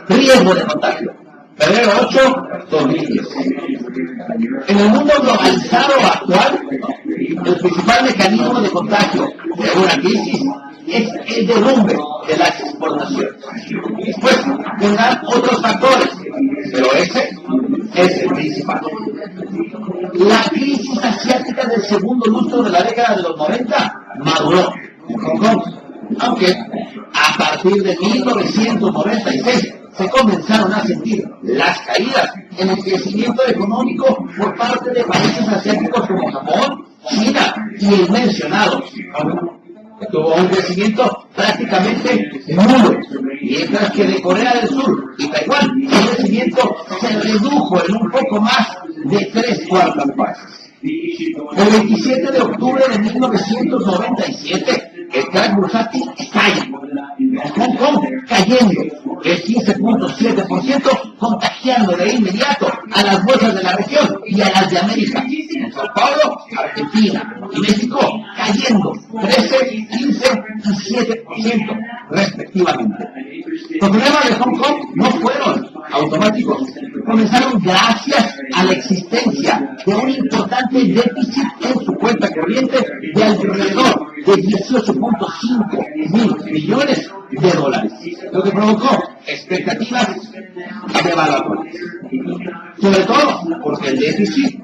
riesgo de contagio. Febrero 8, 2010. En el mundo globalizado actual, el principal mecanismo de contagio de una crisis es el derrumbe de las exportaciones. Después vendrán otros factores, pero ese es el principal. La crisis asiática del segundo lustro de la década de los 90 maduró en Hong Kong, aunque a partir de 1996 se comenzaron a sentir las caídas en el crecimiento económico por parte de países asiáticos como Japón, China y el mencionado, que tuvo un crecimiento prácticamente nulo, mientras que de Corea del Sur y Taiwán el crecimiento se redujo en un poco más de 3/4 partes. El 27 de octubre de 1997, el crack bursátil estalla, Hong Kong cayendo el 15.7%, contagiando de inmediato a las bolsas de la región y a las de América. En Sao Paulo, Argentina y México cayendo 13, 15 y 7% respectivamente. Los problemas de Hong Kong no fueron automáticos, comenzaron gracias a la existencia de un importante déficit en su cuenta corriente de alrededor de 18.5 mil millones de dólares, lo que provocó expectativas devaluatorias. Sobre todo porque el déficit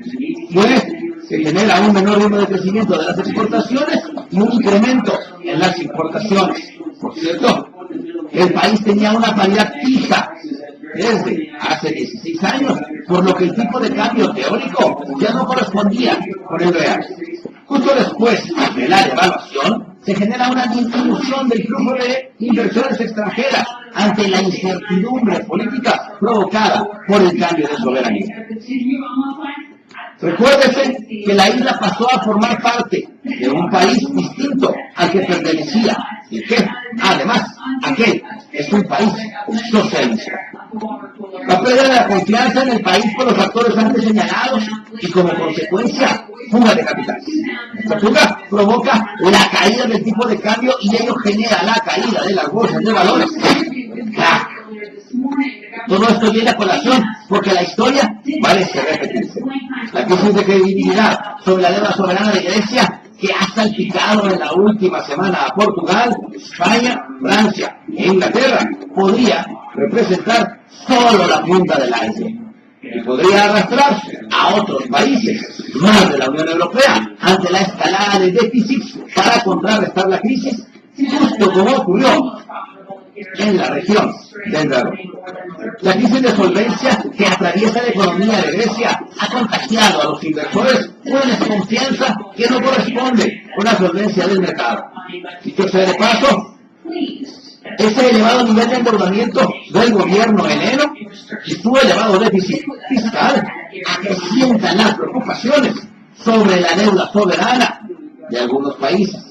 se genera un menor ritmo de crecimiento de las exportaciones y un incremento en las importaciones. Por cierto, el país tenía una paridad fija desde hace 16 años, por lo que el tipo de cambio teórico ya no correspondía con el real. Justo después de la devaluación, se genera una disminución del flujo de inversiones extranjeras ante la incertidumbre política provocada por el cambio de soberanía. Recuérdese que la isla pasó a formar parte de un país distinto al que pertenecía y que, además, aquel es un país socialista. La pérdida de la confianza en el país por los factores antes señalados y como consecuencia, fuga de capitales. Esta fuga provoca la caída del tipo de cambio y ello genera la caída de las bolsas de valores. ¡Crack! Todo esto viene a colación porque la historia parece repetirse. La crisis de credibilidad sobre la deuda soberana de Grecia, que ha salpicado en la última semana a Portugal, España, Francia e Inglaterra, podría representar solo la punta del iceberg y podría arrastrar a otros países más de la Unión Europea ante la escalada de déficits para contrarrestar la crisis, justo como ocurrió en la región del euro. La crisis de solvencia que atraviesa la economía de Grecia ha contagiado a los inversores una desconfianza que no corresponde con la solvencia del mercado. Dicho sea de paso, ese elevado nivel de endeudamiento del gobierno heleno y su elevado déficit fiscal acrecientan las preocupaciones sobre la deuda soberana de algunos países.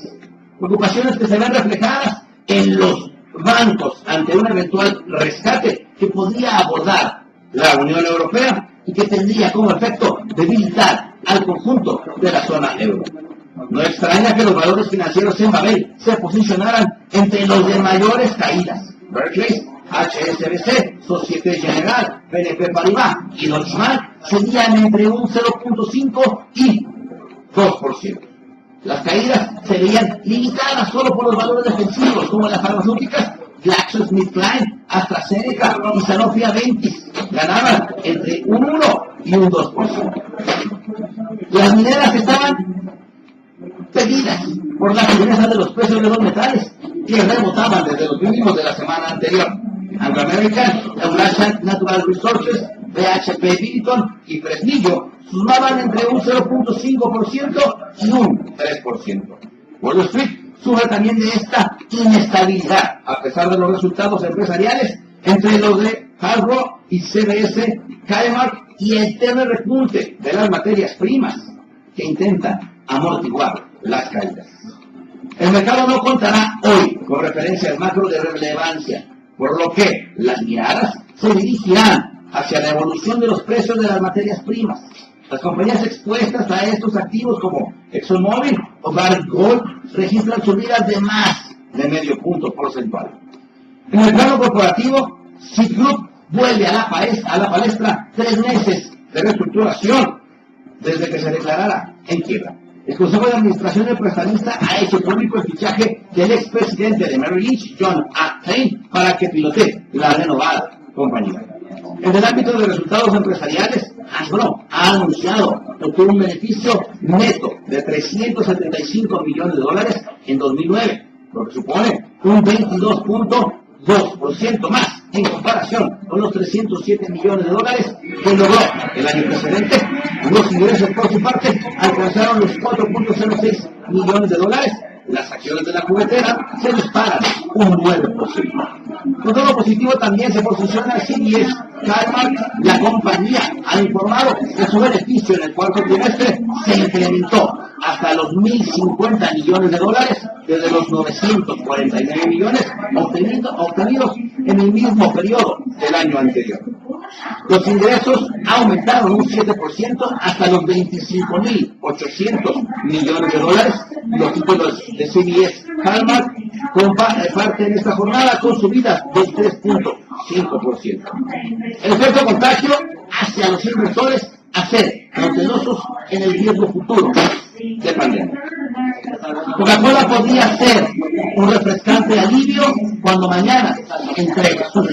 Preocupaciones que se ven reflejadas en los bancos ante un eventual rescate que podría abordar la Unión Europea y que tendría como efecto debilitar al conjunto de la zona euro. No extraña que los valores financieros en Babel se posicionaran entre los de mayores caídas. Barclays, HSBC, Société Générale, BNP Paribas y Deutsche Bank serían entre un 0.5 y 2%. Las caídas se veían limitadas solo por los valores defensivos, como las farmacéuticas GlaxoSmithKline, AstraZeneca y Sanofi Aventis ganaban entre un 1 y un 2%. Las mineras estaban pedidas por la firmeza de los precios de los metales, que rebotaban desde los mínimos de la semana anterior. Anglo American, Eurasia Natural Resources, BHP Billiton y Fresnillo sumaban entre un 0.5% y un 3%. Wall Street sufre también de esta inestabilidad, a pesar de los resultados empresariales entre los de Hard Rock y CBS, Kmart y el eterno repunte de las materias primas que intentan amortiguar las caídas. El mercado no contará hoy con referencias macro de relevancia, por lo que las miradas se dirigirán hacia la evolución de los precios de las materias primas. Las compañías expuestas a estos activos como ExxonMobil o Barrick Gold registran subidas de más de medio punto porcentual. En el plano corporativo Citigroup vuelve a la palestra 3 meses de reestructuración desde que se declarara en quiebra. El Consejo de Administración del prestamista ha hecho público el fichaje del expresidente de Merrill Lynch, John A. Klein, para que pilotee la renovada compañía. En el ámbito de resultados empresariales, Hasbro ha anunciado que obtuvo un beneficio neto de $375 millones en 2009, lo que supone un 22.2% más en comparación con los $307 millones que logró el año precedente. Los ingresos, por su parte, alcanzaron los $4.06 millones. Las acciones de la juguetera se disparan un 9%. Con todo positivo también se posiciona CVS Caremark. La compañía ha informado que su beneficio en el cuarto trimestre se incrementó hasta los $1.050 millones, desde los 949 millones obtenidos en el mismo periodo del año anterior. Los ingresos aumentaron un 7% hasta los $25.800 millones. Los títulos de CVS Caremark parten esta jornada con subidas del 3.5%. El efecto contagio hacia los inversores a ser cautelosos en el riesgo futuro de pandemia. Coca-Cola podría ser un refrescante alivio cuando mañana entregue sus